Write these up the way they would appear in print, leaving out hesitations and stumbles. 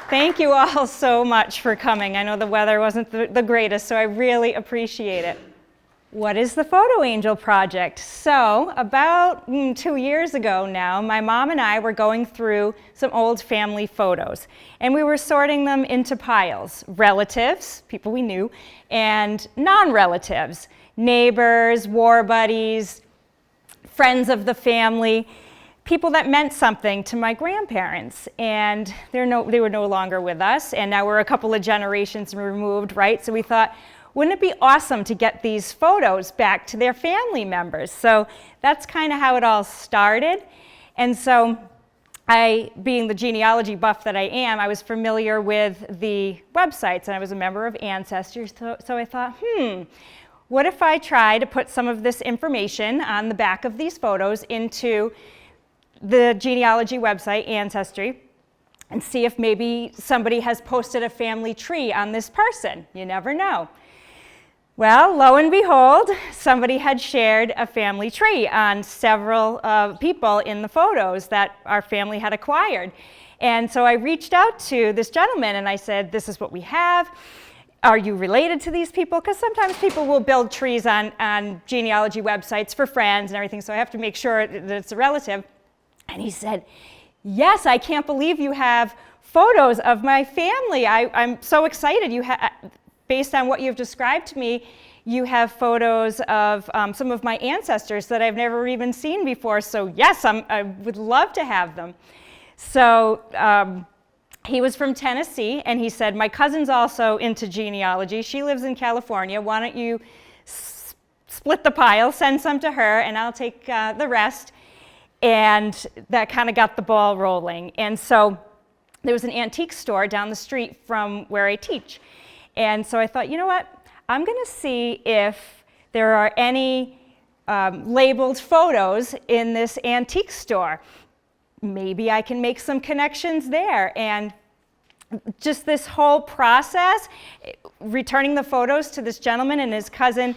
Thank you all so much for coming. I know the weather wasn't the greatest, so I really appreciate it. What is the Photo Angel Project? So about 2 years ago now, my mom and I were going through some old family photos, and we were sorting them into piles: relatives, people we knew, and non-relatives, neighbors, war buddies, friends of the family, people that meant something to my grandparents. And they were no longer with us, and now we're a couple of generations removed, right? So we thought, wouldn't it be awesome to get these photos back to their family members? So that's kind of how it all started. And so I, being the genealogy buff that I am, I was familiar with the websites, and I was a member of Ancestry. So I thought, what if I try to put some of this information on the back of these photos into the genealogy website, Ancestry, and see if maybe somebody has posted a family tree on this person. You never know. Well, lo and behold, somebody had shared a family tree on several people in the photos that our family had acquired. And so I reached out to this gentleman and I said, this is what we have. Are you related to these people? Because sometimes people will build trees on genealogy websites for friends and everything, so I have to make sure that it's a relative. And he said, yes, I can't believe you have photos of my family. I'm so excited. Based on what you've described to me, you have photos of some of my ancestors that I've never even seen before. So yes, I would love to have them. So he was from Tennessee, and he said, my cousin's also into genealogy. She lives in California. Why don't you split the pile, send some to her, and I'll take the rest. And that kind of got the ball rolling. And so there was an antique store down the street from where I teach. And so I thought, you know what? I'm going to see if there are any labeled photos in this antique store. Maybe I can make some connections there. And just this whole process, returning the photos to this gentleman and his cousin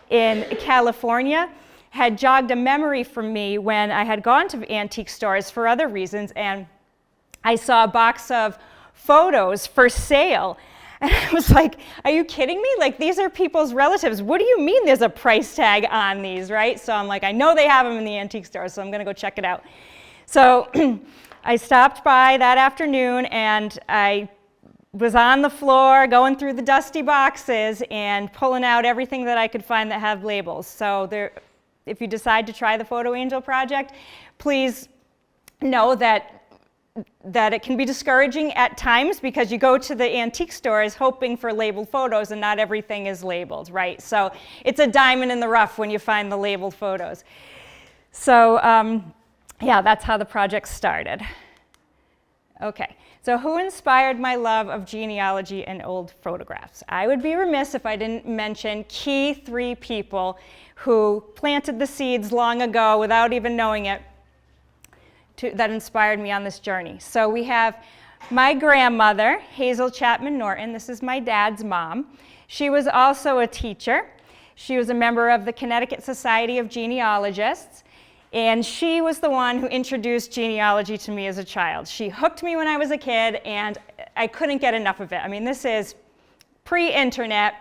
in California, had jogged a memory for me when I had gone to antique stores for other reasons, and I saw a box of photos for sale. And I was like, are you kidding me? Like, these are people's relatives. What do you mean there's a price tag on these, right? So I'm like, I know they have them in the antique store, so I'm going to go check it out. So I stopped by that afternoon, and I was on the floor going through the dusty boxes and pulling out everything that I could find that have labels. So if you decide to try the Photo Angel Project, please know that it can be discouraging at times because you go to the antique stores hoping for labeled photos and not everything is labeled, right? So it's a diamond in the rough when you find the labeled photos. So yeah, that's how the project started. Okay, so who inspired my love of genealogy and old photographs? I would be remiss if I didn't mention key 3 people who planted the seeds long ago without even knowing it, that inspired me on this journey. So we have my grandmother, Hazel Chapman Norton. This is my dad's mom. She was also a teacher. She was a member of the Connecticut Society of Genealogists, and she was the one who introduced genealogy to me as a child. She hooked me when I was a kid, and I couldn't get enough of it. I mean, this is pre-internet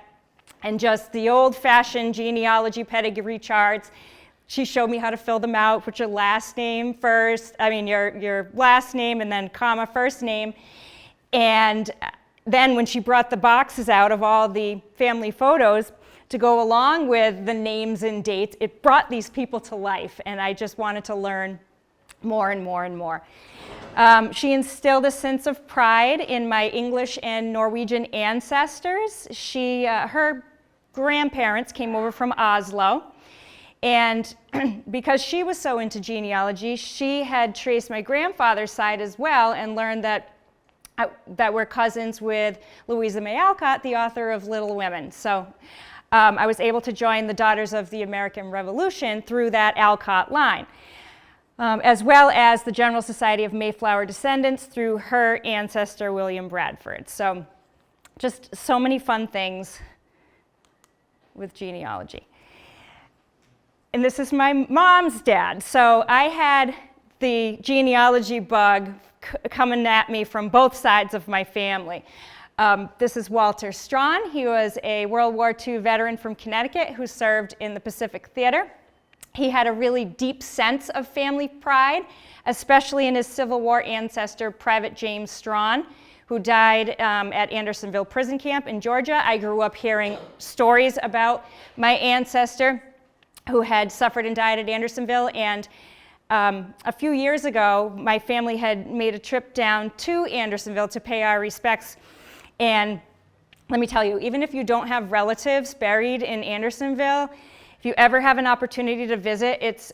and just the old-fashioned genealogy pedigree charts. She showed me how to fill them out, put your last name first, your last name and then comma first name. And then when she brought the boxes out of all the family photos to go along with the names and dates, it brought these people to life, and I just wanted to learn more and more and more. She instilled a sense of pride in my English and Norwegian ancestors. Her grandparents came over from Oslo. And because she was so into genealogy, she had traced my grandfather's side as well and learned that we're cousins with Louisa May Alcott, the author of Little Women. So I was able to join the Daughters of the American Revolution through that Alcott line, as well as the General Society of Mayflower Descendants through her ancestor, William Bradford. So just so many fun things with genealogy. And this is my mom's dad. So I had the genealogy bug coming at me from both sides of my family. This is Walter Strawn. He was a World War II veteran from Connecticut who served in the Pacific Theater. He had a really deep sense of family pride, especially in his Civil War ancestor, Private James Strawn, who died at Andersonville Prison Camp in Georgia. I grew up hearing stories about my ancestor who had suffered and died at Andersonville, and a few years ago, my family had made a trip down to Andersonville to pay our respects. And let me tell you, even if you don't have relatives buried in Andersonville, if you ever have an opportunity to visit, it's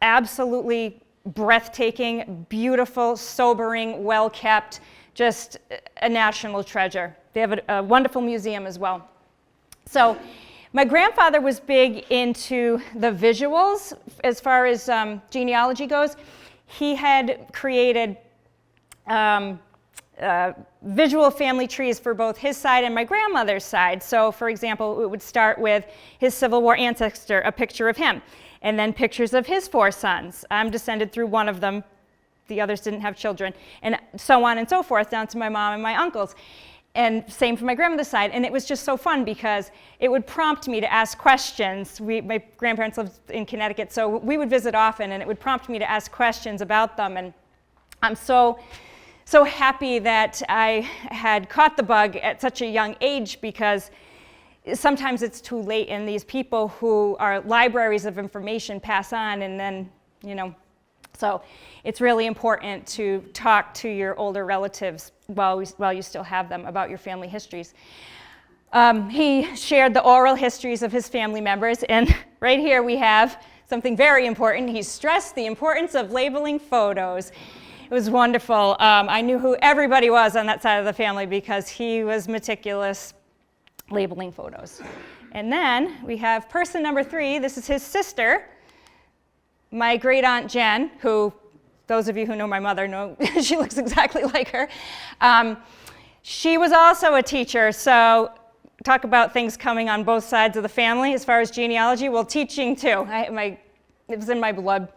absolutely breathtaking, beautiful, sobering, well-kept, just a national treasure. They have a wonderful museum as well. So my grandfather was big into the visuals as far as genealogy goes. He had created visual family trees for both his side and my grandmother's side. So for example, it would start with his Civil War ancestor, a picture of him, and then pictures of his 4 sons. I'm descended through one of them. The others didn't have children, and so on and so forth, down to my mom and my uncles. And same for my grandmother's side. And it was just so fun because it would prompt me to ask questions. My grandparents lived in Connecticut, so we would visit often, and it would prompt me to ask questions about them. And I'm so happy that I had caught the bug at such a young age, because sometimes it's too late, and these people who are libraries of information pass on, and then, so it's really important to talk to your older relatives while you still have them about your family histories. He shared the oral histories of his family members, and right here we have something very important. He stressed the importance of labeling photos. It was wonderful. I knew who everybody was on that side of the family because he was meticulous labeling photos. And then we have person number 3. This is his sister, my great aunt Jen, who those of you who know my mother know she looks exactly like her. She was also a teacher, so talk about things coming on both sides of the family as far as genealogy. Well, teaching too. It was in my blood.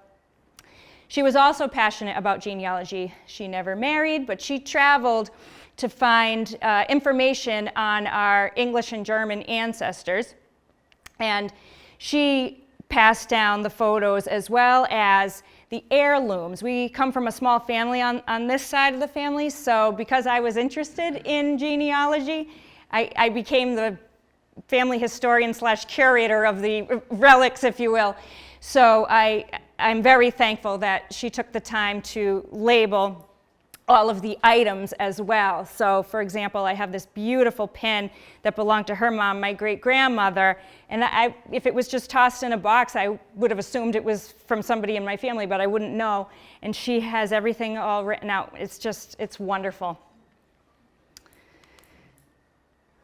She was also passionate about genealogy. She never married, but she traveled to find information on our English and German ancestors. And she passed down the photos as well as the heirlooms. We come from a small family on this side of the family, so because I was interested in genealogy, I became the family historian / curator of the relics, if you will. So I'm very thankful that she took the time to label all of the items as well. So for example, I have this beautiful pin that belonged to her mom, my great-grandmother, and if it was just tossed in a box, I would have assumed it was from somebody in my family, but I wouldn't know. And she has everything all written out. It's wonderful.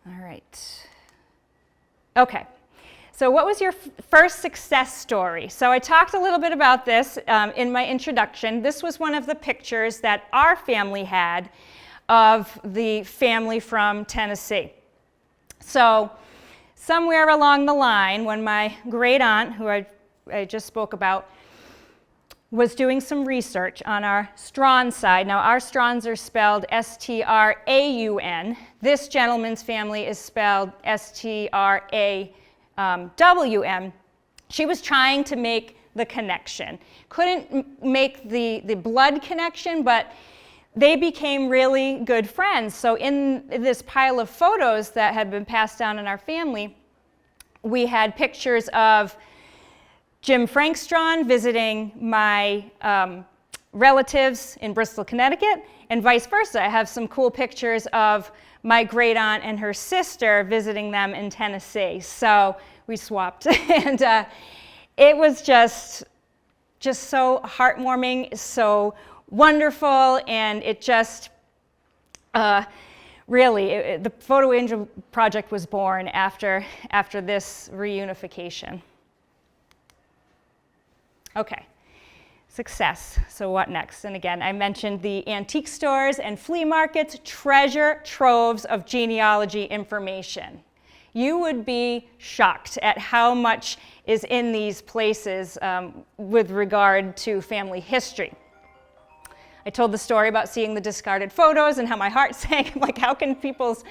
All right. Okay. So what was your first success story? So I talked a little bit about this in my introduction. This was one of the pictures that our family had of the family from Tennessee. So somewhere along the line, when my great aunt, who I just spoke about, was doing some research on our Strawn side. Now our Strauns are spelled S-T-R-A-U-N. This gentleman's family is spelled S-T-R-A-W-N. She was trying to make the connection. Couldn't make the blood connection, but they became really good friends. So in this pile of photos that had been passed down in our family, we had pictures of Jim Frank Strawn visiting my relatives in Bristol, Connecticut, and vice versa. I have some cool pictures of my great aunt and her sister visiting them in Tennessee. So we swapped, and it was just so heartwarming, so wonderful, and it just really, the Photo Angel Project was born after this reunification. Okay. Success. So what next? And again, I mentioned the antique stores and flea markets, treasure troves of genealogy information. You would be shocked at how much is in these places with regard to family history. I told the story about seeing the discarded photos and how my heart sank. I'm like, how can people's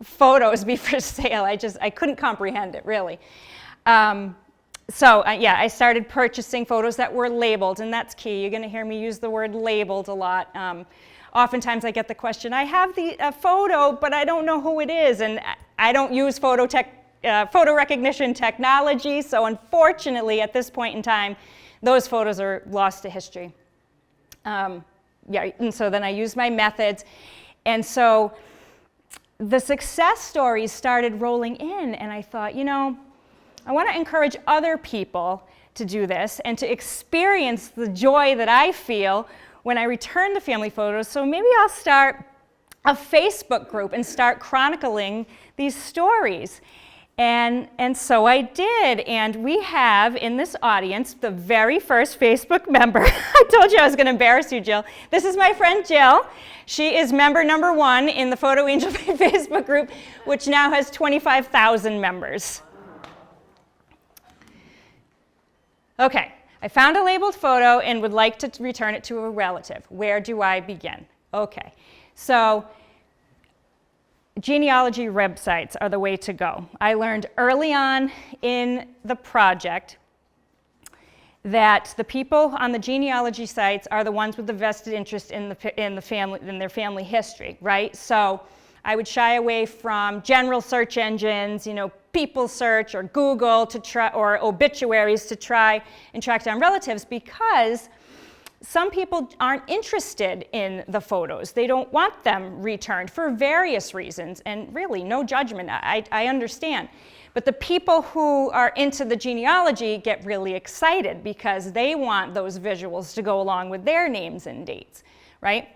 photos be for sale? I couldn't comprehend it, really. Yeah, I started purchasing photos that were labeled, and that's key. You're going to hear me use the word labeled a lot. Oftentimes I get the question, I have the photo, but I don't know who it is, and I don't use photo recognition technology, so unfortunately at this point in time, those photos are lost to history. Yeah, and so then I use my methods, and so the success stories started rolling in, and I thought, you know, I want to encourage other people to do this and to experience the joy that I feel when I return the family photos, so maybe I'll start a Facebook group and start chronicling these stories. And so I did, and we have in this audience the very first Facebook member. I told you I was going to embarrass you, Jill. This is my friend Jill. She is member number 1 in the Photo Angel Facebook group, which now has 25,000 members. Okay, I found a labeled photo and would like to return it to a relative. Where do I begin? Okay, so genealogy websites are the way to go. I learned early on in the project that the people on the genealogy sites are the ones with the vested interest in their family history, right? So I would shy away from general search engines, you know, People Search or Google to try, or obituaries to try and track down relatives, because some people aren't interested in the photos. They don't want them returned for various reasons, and really no judgment, I understand. But the people who are into the genealogy get really excited because they want those visuals to go along with their names and dates, right?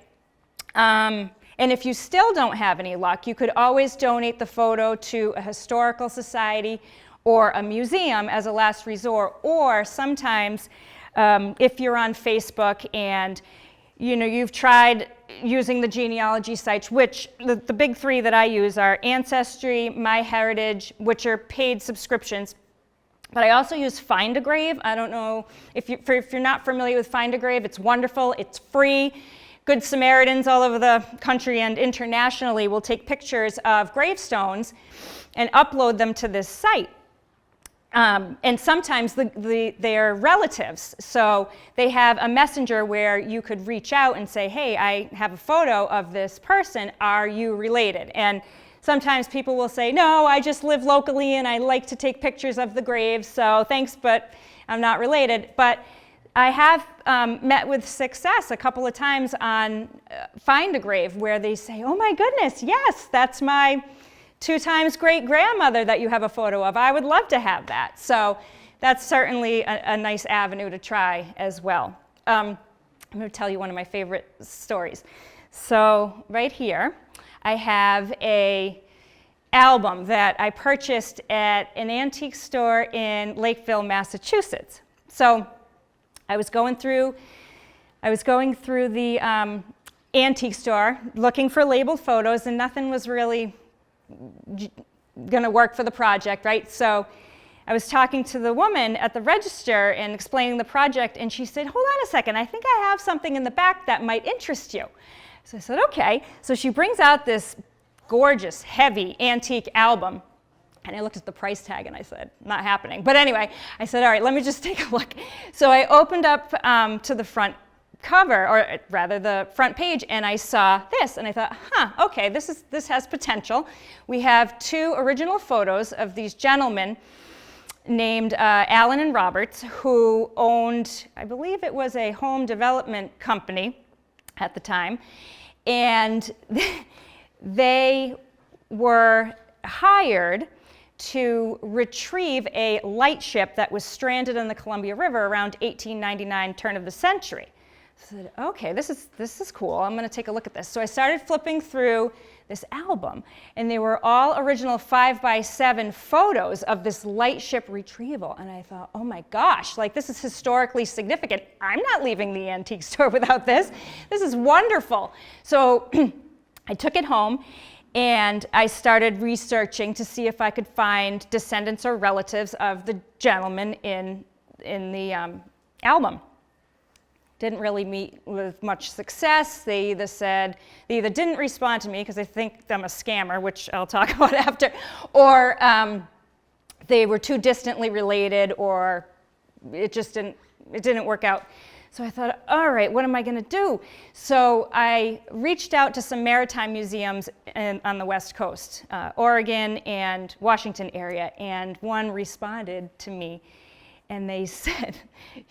And if you still don't have any luck, you could always donate the photo to a historical society or a museum as a last resort, or sometimes if you're on Facebook and you know, you've tried using the genealogy sites, which the big 3 that I use are Ancestry, MyHeritage, which are paid subscriptions. But I also use Find a Grave. I don't know if you're not familiar with Find a Grave, it's wonderful, it's free. Good Samaritans all over the country and internationally will take pictures of gravestones and upload them to this site. And sometimes they're relatives, so they have a messenger where you could reach out and say, hey, I have a photo of this person, are you related? And sometimes people will say, no, I just live locally and I like to take pictures of the graves, so thanks, but I'm not related. But I have met with success a couple of times on Find a Grave where they say, oh my goodness, yes, that's my 2 times great-grandmother that you have a photo of. I would love to have that. So that's certainly a nice avenue to try as well. I'm going to tell you one of my favorite stories. So right here, I have an album that I purchased at an antique store in Lakeville, Massachusetts. So I was going through the antique store looking for labeled photos, and nothing was really going to work for the project, right? So I was talking to the woman at the register and explaining the project, and she said, hold on a second, I think I have something in the back that might interest you. So I said, okay. So she brings out this gorgeous, heavy antique album. And I looked at the price tag and I said, not happening. But anyway, I said, all right, let me just take a look. So I opened up to the front cover, or rather the front page, and I saw this. And I thought, okay, this has potential. We have 2 original photos of these gentlemen named Allen and Roberts, who owned, I believe it was a home development company at the time. And they were hired to retrieve a lightship that was stranded in the Columbia River around 1899, turn of the century. So I said, okay, this is cool. I'm going to take a look at this. So I started flipping through this album, and they were all original 5x7 photos of this lightship retrieval. And I thought, oh my gosh, like this is historically significant. I'm not leaving the antique store without this. This is wonderful. So I took it home, and I started researching to see if I could find descendants or relatives of the gentleman in the album. didn't really meet with much success. They either didn't respond to me because they think I'm a scammer, which I'll talk about after, or they were too distantly related, or it didn't work out. So I thought, all right, what am I going to do? So I reached out to some maritime museums on the West Coast, Oregon and Washington area, and one responded to me, and they said,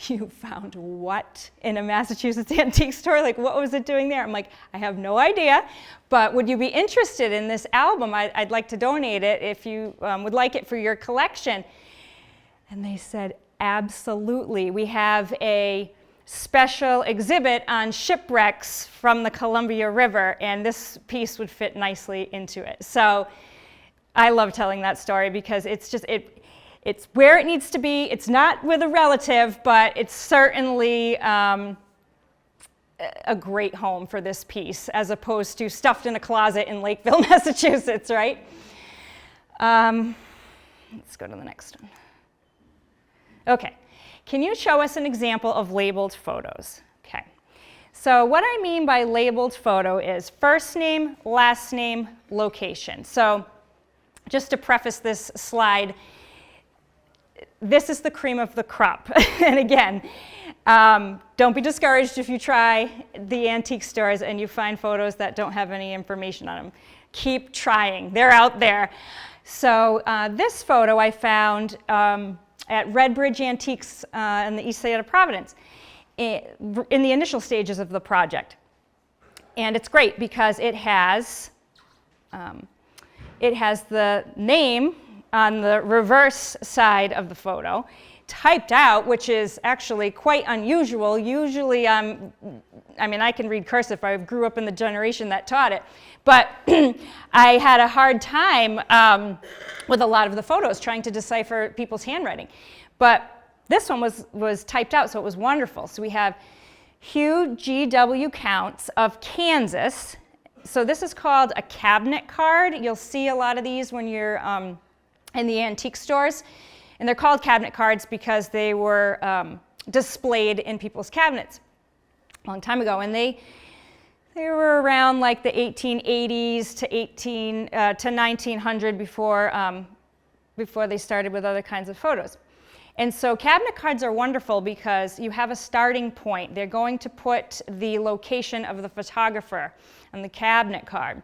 "You found what in a Massachusetts antique store? Like, what was it doing there?" I'm like, "I have no idea, but would you be interested in this album? I'd like to donate it if you would like it for your collection." And they said, "Absolutely. We have a special exhibit on shipwrecks from the Columbia River, and this piece would fit nicely into it." So I love telling that story because it's just, it's where it needs to be. It's not with a relative, but it's certainly a great home for this piece, as opposed to stuffed in a closet in Lakeville, Massachusetts, right? Let's go to the next one. Okay. Can you show us an example of labeled photos? Okay. So what I mean by labeled photo is first name, last name, location. So just to preface this slide, this is the cream of the crop. And again, don't be discouraged if you try the antique stores and you find photos that don't have any information on them. Keep trying. They're out there. So this photo I found at Redbridge Antiques on the east side of Providence in the initial stages of the project. And it's great because it has the name on the reverse side of the photo typed out, which is actually quite unusual. Usually, I can read cursive. I grew up in the generation that taught it. But I had a hard time with a lot of the photos trying to decipher people's handwriting. But this one was typed out, so it was wonderful. So we have Hugh G.W. Counts of Kansas. So this is called a cabinet card. You'll see a lot of these when you're in the antique stores. And they're called cabinet cards because they were displayed in people's cabinets a long time ago. And they were around like the 1880s to 1900 before they started with other kinds of photos. And so cabinet cards are wonderful because you have a starting point. They're going to put the location of the photographer on the cabinet card.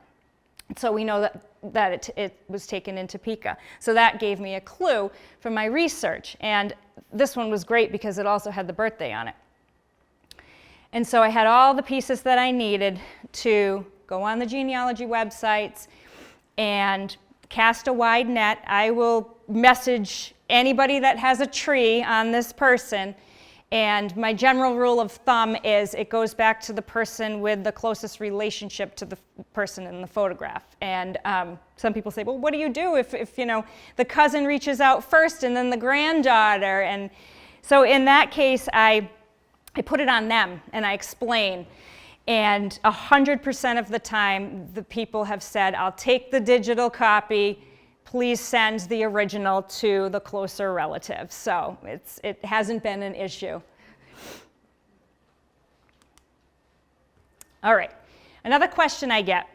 So we know that it was taken in Topeka. So that gave me a clue for my research. And this one was great because it also had the birthday on it. And so I had all the pieces that I needed to go on the genealogy websites and cast a wide net. I will message anybody that has a tree on this person. And my general rule of thumb is it goes back to the person with the closest relationship to the person in the photograph. And some people say, well, what do you do if the cousin reaches out first and then the granddaughter? And so in that case, I put it on them and I explain. And 100% of the time, the people have said, I'll take the digital copy. Please send the original to the closer relative. So it hasn't been an issue. All right, another question I get.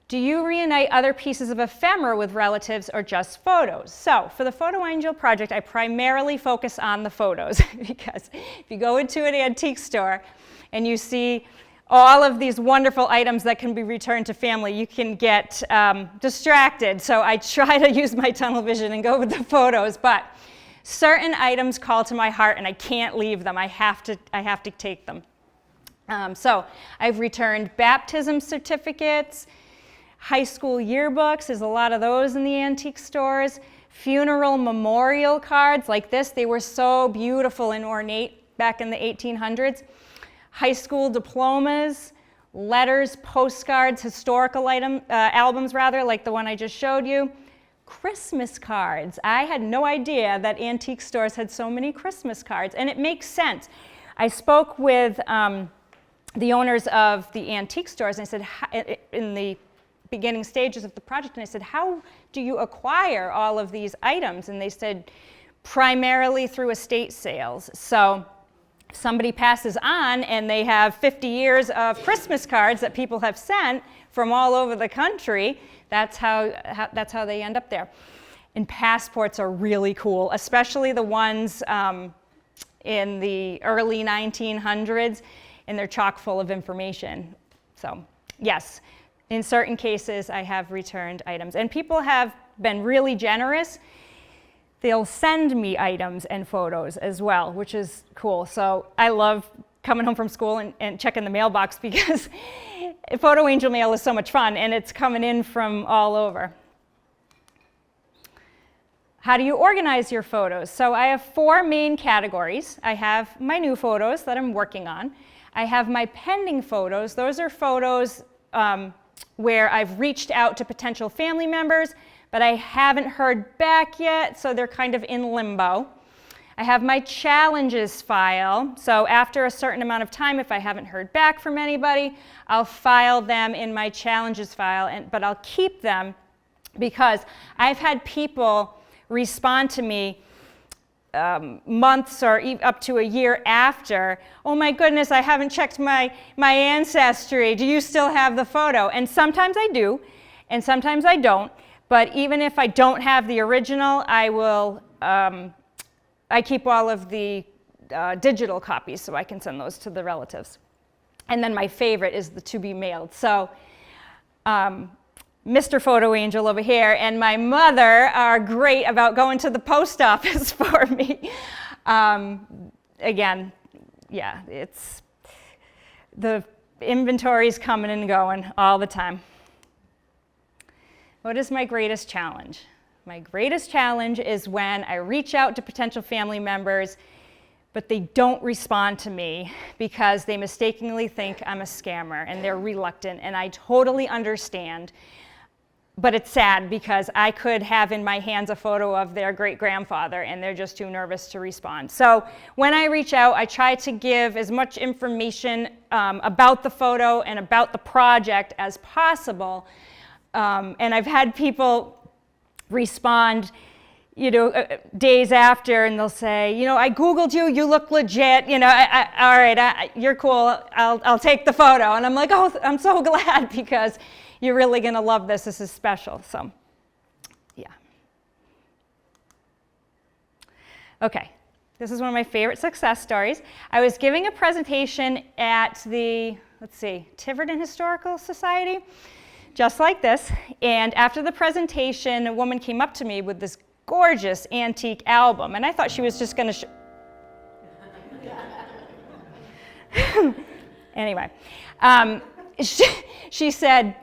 Do you reunite other pieces of ephemera with relatives or just photos? So for the Photo Angel project, I primarily focus on the photos because if you go into an antique store and you see all of these wonderful items that can be returned to family, you can get distracted. So I try to use my tunnel vision and go with the photos, but certain items call to my heart and I can't leave them. I have to take them. So I've returned baptism certificates, high school yearbooks. There's a lot of those in the antique stores. Funeral memorial cards like this. They were so beautiful and ornate back in the 1800s. High school diplomas, letters, postcards, historical albums like the one I just showed you. Christmas cards. I had no idea that antique stores had so many Christmas cards, and it makes sense. I spoke with the owners of the antique stores, and I said, in the beginning stages of the project, and I said, how do you acquire all of these items? And they said, primarily through estate sales. So somebody passes on and they have 50 years of Christmas cards that people have sent from all over the country, that's how they end up there. And passports are really cool, especially the ones in the early 1900s, and they're chock full of information. So yes, in certain cases I have returned items, and people have been really generous. They'll send me items and photos as well, which is cool. So I love coming home from school and checking the mailbox because photo angel mail is so much fun, and it's coming in from all over. How do you organize your photos? So I have 4 main categories. I have my new photos that I'm working on. I have my pending photos. Those are photos where I've reached out to potential family members, but I haven't heard back yet, so they're kind of in limbo. I have my challenges file. So after a certain amount of time, if I haven't heard back from anybody, I'll file them in my challenges file, but I'll keep them because I've had people respond to me months or up to a year after, oh my goodness, I haven't checked my ancestry. Do you still have the photo? And sometimes I do, and sometimes I don't. But even if I don't have the original, I keep all of the digital copies so I can send those to the relatives. And then my favorite is the to be mailed. So Mr. Photo Angel over here and my mother are great about going to the post office for me. Again, yeah, it's the inventory's coming and going all the time. What is my greatest challenge? My greatest challenge is when I reach out to potential family members, but they don't respond to me because they mistakenly think I'm a scammer and they're reluctant, and I totally understand. But it's sad because I could have in my hands a photo of their great-grandfather and they're just too nervous to respond. So when I reach out, I try to give as much information about the photo and about the project as possible. And I've had people respond, days after, and they'll say, I Googled you, you look legit, all right, you're cool, I'll take the photo. And I'm like, oh, I'm so glad because you're really gonna love this, this is special, so, yeah. Okay, this is one of my favorite success stories. I was giving a presentation at the, Tiverton Historical Society, just like this, and after the presentation, a woman came up to me with this gorgeous antique album, and I thought she was just going to anyway, she said,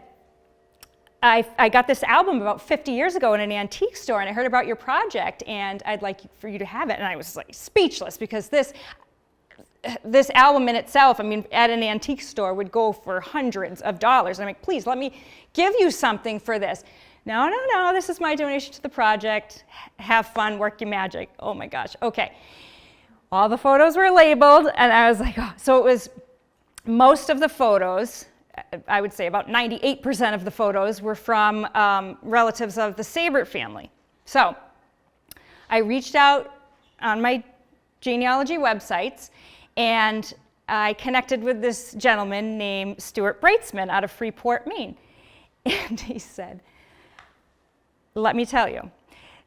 I got this album about 50 years ago in an antique store, and I heard about your project, and I'd like for you to have it. And I was like speechless because this album in itself, at an antique store would go for hundreds of dollars. And I'm like, please let me give you something for this. No, this is my donation to the project. Have fun, work your magic. Oh my gosh, okay. All the photos were labeled, and I was like, oh. So it was most of the photos, I would say about 98% of the photos were from relatives of the Sabert family. So I reached out on my genealogy websites, and I connected with this gentleman named Stuart Breitzman out of Freeport, Maine. And he said, let me tell you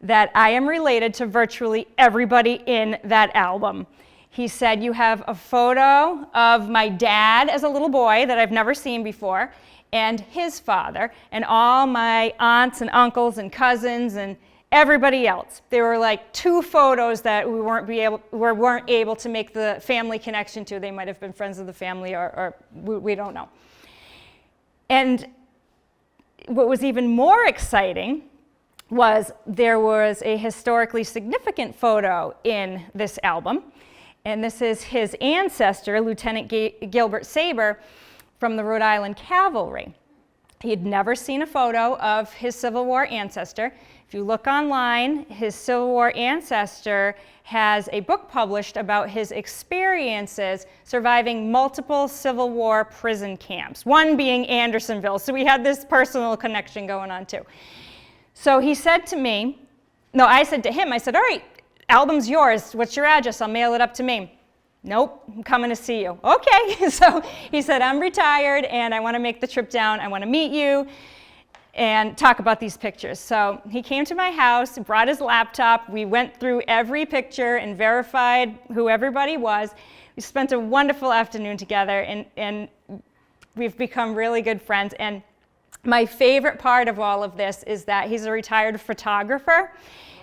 that I am related to virtually everybody in that album. He said, you have a photo of my dad as a little boy that I've never seen before, and his father, and all my aunts and uncles and cousins and everybody else. There were like 2 photos that we weren't able to make the family connection to. They might have been friends of the family or we don't know. And what was even more exciting was there was a historically significant photo in this album. And this is his ancestor, Lieutenant Gilbert Saber, from the Rhode Island Cavalry. He had never seen a photo of his Civil War ancestor. If you look online, his Civil War ancestor has a book published about his experiences surviving multiple Civil War prison camps, one being Andersonville. So we had this personal connection going on too. So he said to me, I said to him, I said, all right, album's yours. What's your address? I'll mail it up to me. Nope, I'm coming to see you. Okay, so he said, I'm retired and I want to make the trip down. I want to meet you and talk about these pictures. So he came to my house, brought his laptop. We went through every picture and verified who everybody was. We spent a wonderful afternoon together, and we've become really good friends. And my favorite part of all of this is that he's a retired photographer.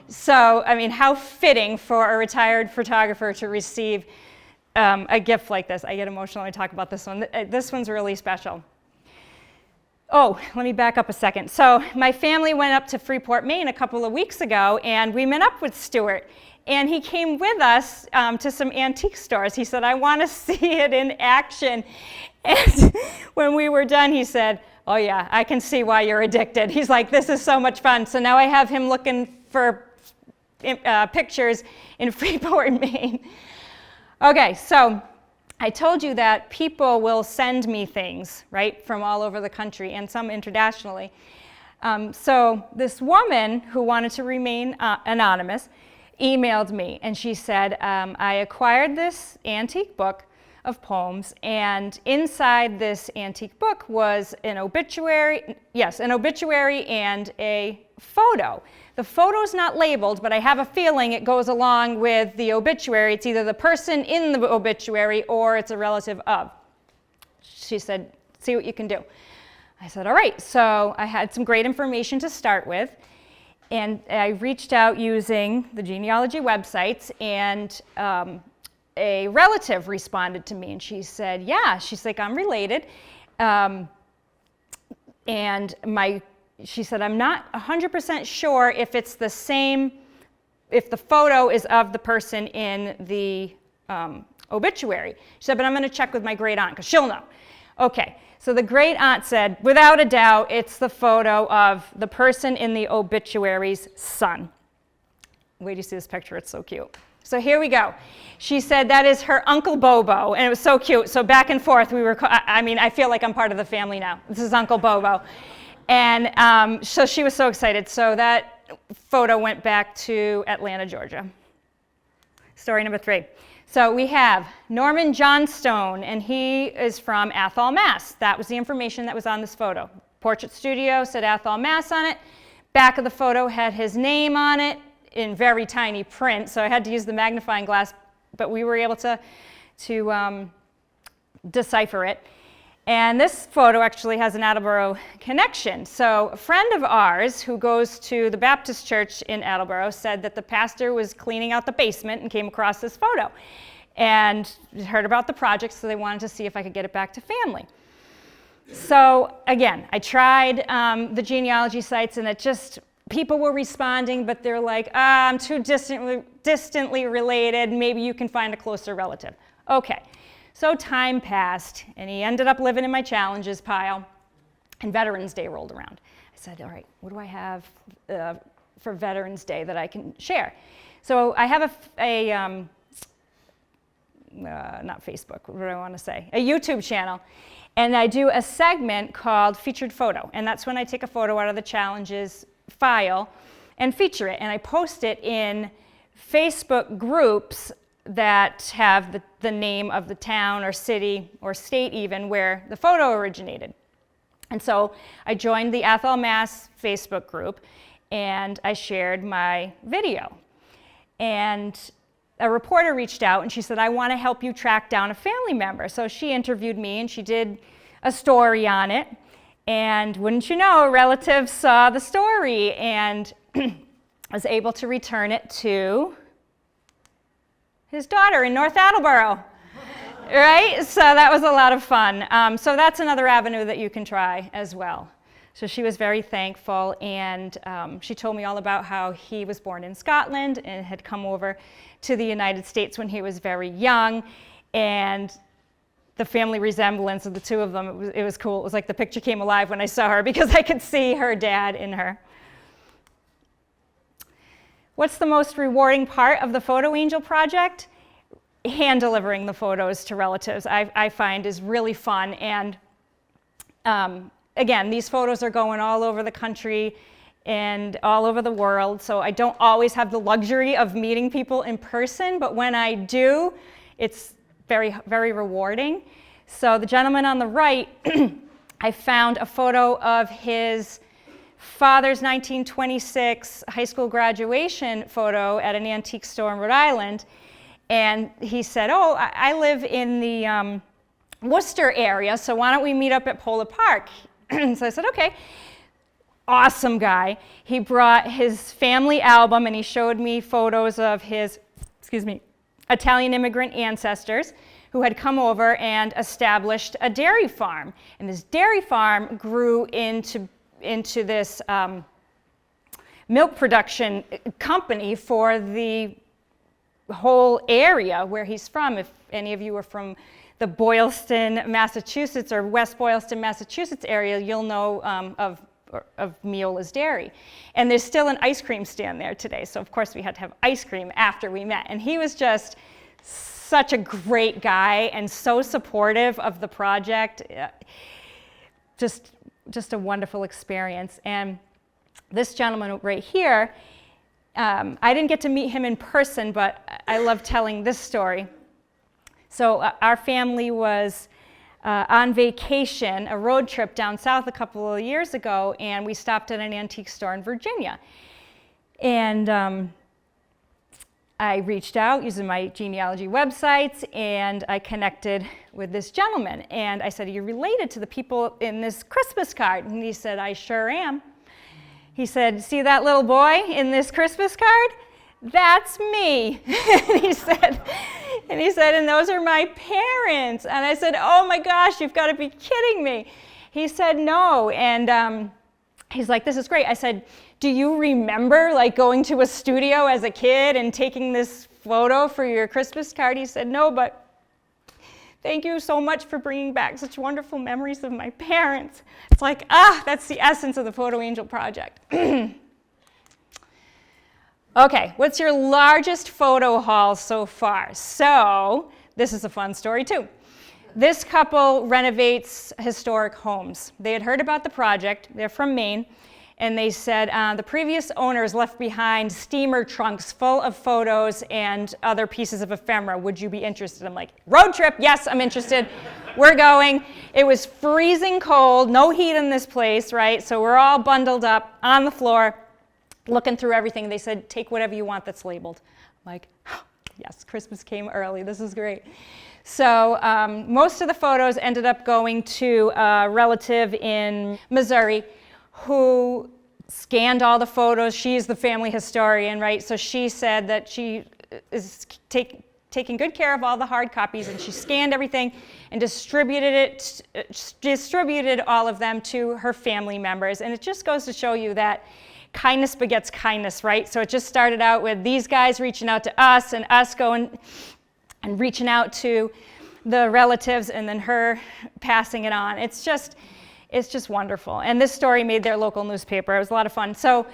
So, I mean, how fitting for a retired photographer to receive a gift like this. I get emotional when I talk about this one. This one's really special. Oh, let me back up a second. So my family went up to Freeport, Maine a couple of weeks ago, and we met up with Stuart. And he came with us to some antique stores. He said, I want to see it in action. And when we were done, he said, oh yeah, I can see why you're addicted. He's like, this is so much fun. So now I have him looking for pictures in Freeport, Maine. Okay, so I told you that people will send me things, right, from all over the country and some internationally. So this woman who wanted to remain anonymous emailed me, and she said, I acquired this antique book of poems, and inside this antique book was an obituary, an obituary and a photo. The photo's not labeled, but I have a feeling it goes along with the obituary. It's either the person in the obituary or it's a relative of. She said, see what you can do. I said, all right. So I had some great information to start with, and I reached out using the genealogy websites, and a relative responded to me, and she said, yeah, she's like, I'm related. She said, I'm not 100% sure if it's the same, if the photo is of the person in the obituary. She said, but I'm going to check with my great aunt because she'll know. Okay, so the great aunt said, without a doubt, it's the photo of the person in the obituary's son. Wait till you see this picture, it's so cute. So here we go. She said that is her Uncle Bobo, and it was so cute. So back and forth, I feel like I'm part of the family now. This is Uncle Bobo. And so she was so excited. So that photo went back to Atlanta, Georgia. Story number 3. So we have Norman Johnstone, and he is from Athol, Mass. That was the information that was on this photo. Portrait studio said Athol, Mass on it. Back of the photo had his name on it in very tiny print, so I had to use the magnifying glass, but we were able to decipher it. And this photo actually has an Attleboro connection. So a friend of ours who goes to the Baptist church in Attleboro said that the pastor was cleaning out the basement and came across this photo and heard about the project, so they wanted to see if I could get it back to family. So again, I tried the genealogy sites, and people were responding, but they're like, I'm too distantly related, maybe you can find a closer relative. Okay. So time passed, and he ended up living in my challenges pile, and Veterans Day rolled around. I said, all right, what do I have for Veterans Day that I can share? So I have not Facebook, what do I want to say? A YouTube channel, and I do a segment called Featured Photo, and that's when I take a photo out of the challenges file and feature it, and I post it in Facebook groups that have the name of the town or city or state even where the photo originated. And so I joined the Athol, Mass Facebook group, and I shared my video. And a reporter reached out, and she said, I want to help you track down a family member. So she interviewed me, and she did a story on it. And wouldn't you know, a relative saw the story and was able to return it to his daughter in North Attleboro, right? So that was a lot of fun. So that's another avenue that you can try as well. So she was very thankful, and she told me all about how he was born in Scotland and had come over to the United States when he was very young, and the family resemblance of the two of them, it was cool. It was like the picture came alive when I saw her because I could see her dad in her. What's the most rewarding part of the Photo Angel project? Hand delivering the photos to relatives, I find is really fun. And again, these photos are going all over the country and all over the world, so I don't always have the luxury of meeting people in person, but when I do, it's very, very rewarding. So the gentleman on the right, I found a photo of his father's 1926 high school graduation photo at an antique store in Rhode Island. And he said, oh, I live in the Worcester area, so why don't we meet up at Polar Park? So I said, okay. Awesome guy. He brought his family album and he showed me photos of his, Italian immigrant ancestors who had come over and established a dairy farm. And this dairy farm grew into this milk production company for the whole area where he's from. If any of you are from the Boylston, Massachusetts, or West Boylston, Massachusetts area, you'll know of Miola's Dairy. And there's still an ice cream stand there today, so of course we had to have ice cream after we met. And he was just such a great guy and so supportive of the project. Just a wonderful experience. And this gentleman right here, I didn't get to meet him in person, but I love telling this story. So our family was on vacation, a road trip down south a couple of years ago, and we stopped at an antique store in Virginia. And I reached out using my genealogy websites, and I connected with this gentleman. And I said, are you related to the people in this Christmas card? And he said, I sure am. He said, see that little boy in this Christmas card? That's me. And he said, and those are my parents. And I said, oh my gosh, you've got to be kidding me. He said, no. And he's like, this is great. I said, do you remember like going to a studio as a kid and taking this photo for your Christmas card? He said, no, but thank you so much for bringing back such wonderful memories of my parents. It's like, that's the essence of the Photo Angel Project. Okay, what's your largest photo haul so far? So, this is a fun story too. This couple renovates historic homes. They had heard about the project, they're from Maine, and they said the previous owners left behind steamer trunks full of photos and other pieces of ephemera. Would you be interested? I'm like, road trip, yes, I'm interested. We're going. It was freezing cold, no heat in this place, right? So we're all bundled up on the floor, looking through everything. They said, take whatever you want that's labeled. I'm like, yes, Christmas came early, this is great. So most of the photos ended up going to a relative in Missouri who scanned all the photos. She's the family historian, right? So she said that she is taking good care of all the hard copies, and she scanned everything and distributed all of them to her family members. And it just goes to show you that kindness begets kindness, right? So it just started out with these guys reaching out to us and us going and reaching out to the relatives and then her passing it on. It's just wonderful. And this story made their local newspaper. It was a lot of fun. So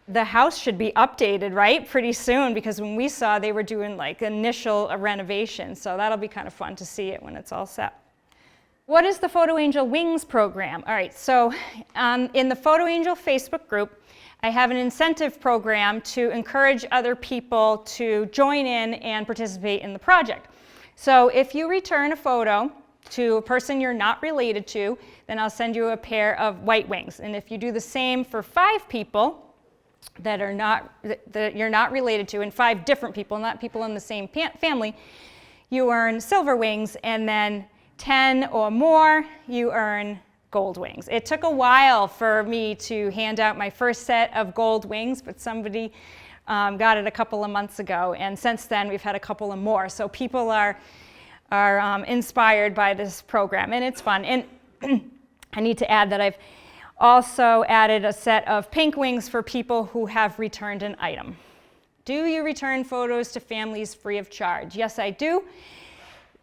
the house should be updated, right, pretty soon, because when we saw, they were doing like initial renovation. So that'll be kind of fun to see it when it's all set. What is the Photo Angel Wings program? All right, so in the Photo Angel Facebook group, I have an incentive program to encourage other people to join in and participate in the project. So if you return a photo to a person you're not related to, then I'll send you a pair of white wings. And if you do the same for 5 people that you're not related to, and 5 different people, not people in the same family, you earn silver wings, and then 10 or more, you earn gold wings. It took a while for me to hand out my first set of gold wings, but somebody got it a couple of months ago, and since then we've had a couple of more. So people are inspired by this program, and it's fun. And I need to add that I've also added a set of pink wings for people who have returned an item. Do you return photos to families free of charge? Yes, I do.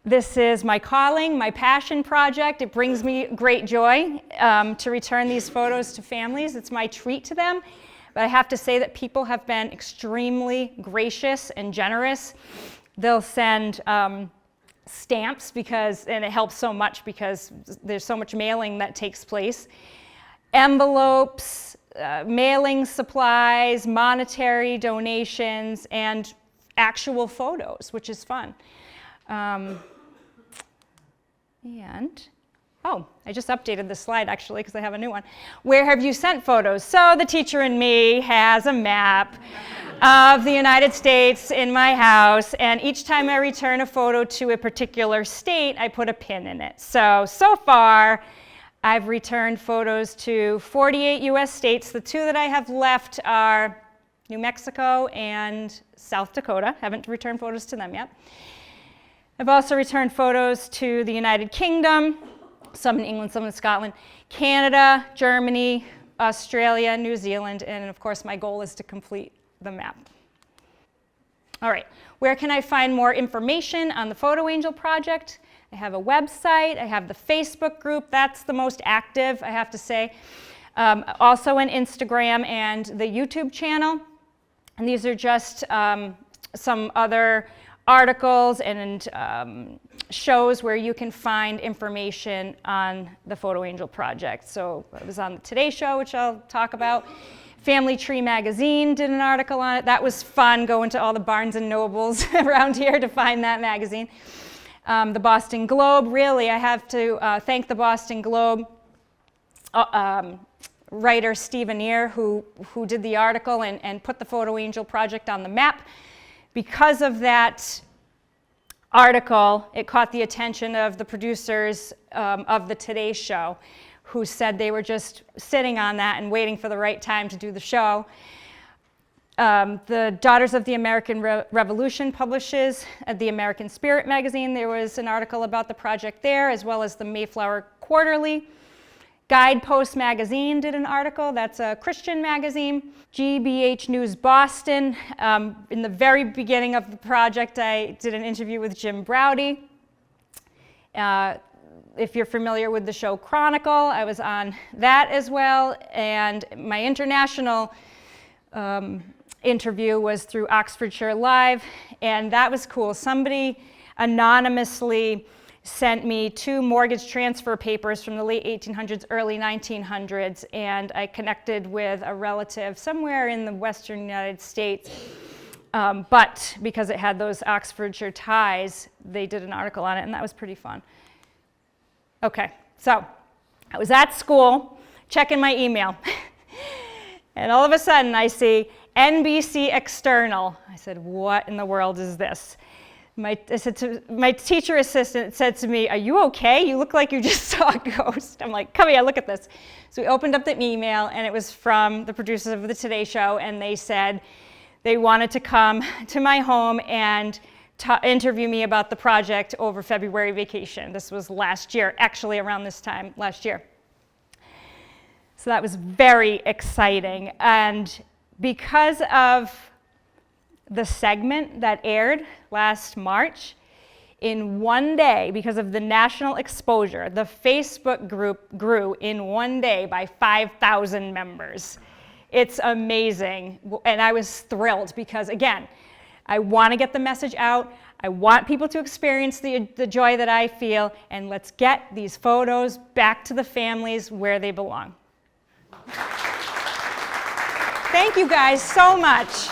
This is my calling, my passion project. It brings me great joy to return these photos to families. It's my treat to them. But I have to say that people have been extremely gracious and generous. They'll send stamps and it helps so much because there's so much mailing that takes place. Envelopes, mailing supplies, monetary donations, and actual photos, which is fun. And, oh, I just updated this slide actually because I have a new one. Where have you sent photos? So the teacher in me has a map of the United States in my house, and each time I return a photo to a particular state, I put a pin in it. So far, I've returned photos to 48 US states. The two that I have left are New Mexico and South Dakota. Haven't returned photos to them yet. I've also returned photos to the United Kingdom, some in England, some in Scotland, Canada, Germany, Australia, New Zealand, and of course my goal is to complete the map. All right, where can I find more information on the Photo Angel project? I have a website, I have the Facebook group, that's the most active, I have to say. Also an Instagram and the YouTube channel. And these are just some other articles and shows where you can find information on the Photo Angel project. So I was on the Today Show, which I'll talk about. Family Tree magazine did an article on it. That was fun, going to all the Barnes and Nobles around here to find that magazine. The Boston Globe, really, I have to thank the Boston Globe writer Stephen Ear, who did the article and put the Photo Angel project on the map. Because of that article, it caught the attention of the producers of the Today Show, who said they were just sitting on that and waiting for the right time to do the show. The Daughters of the American Revolution publishes the American Spirit magazine. There was an article about the project there, as well as the Mayflower Quarterly. Guidepost magazine did an article. That's a Christian magazine. GBH News Boston. In the very beginning of the project, I did an interview with Jim Browdy. If you're familiar with the show Chronicle, I was on that as well. And my international interview was through Oxfordshire Live, and that was cool. Somebody anonymously sent me 2 mortgage transfer papers from the late 1800s, early 1900s, and I connected with a relative somewhere in the western United States, but because it had those Oxfordshire ties, they did an article on it, and that was pretty fun. Okay, so I was at school checking my email, and all of a sudden I see NBC External. I said, what in the world is this? My teacher assistant said to me, "Are you okay? You look like you just saw a ghost." I'm like, "Come here, look at this." So we opened up the email, and it was from the producers of the Today Show, and they said they wanted to come to my home and interview me about the project over February vacation. This was last year, actually around this time last year. So that was very exciting, and because of the segment that aired last March, in one day, because of the national exposure, the Facebook group grew in one day by 5,000 members. It's amazing, and I was thrilled because, again, I want to get the message out. I want people to experience the joy that I feel, and let's get these photos back to the families where they belong. Thank you guys so much.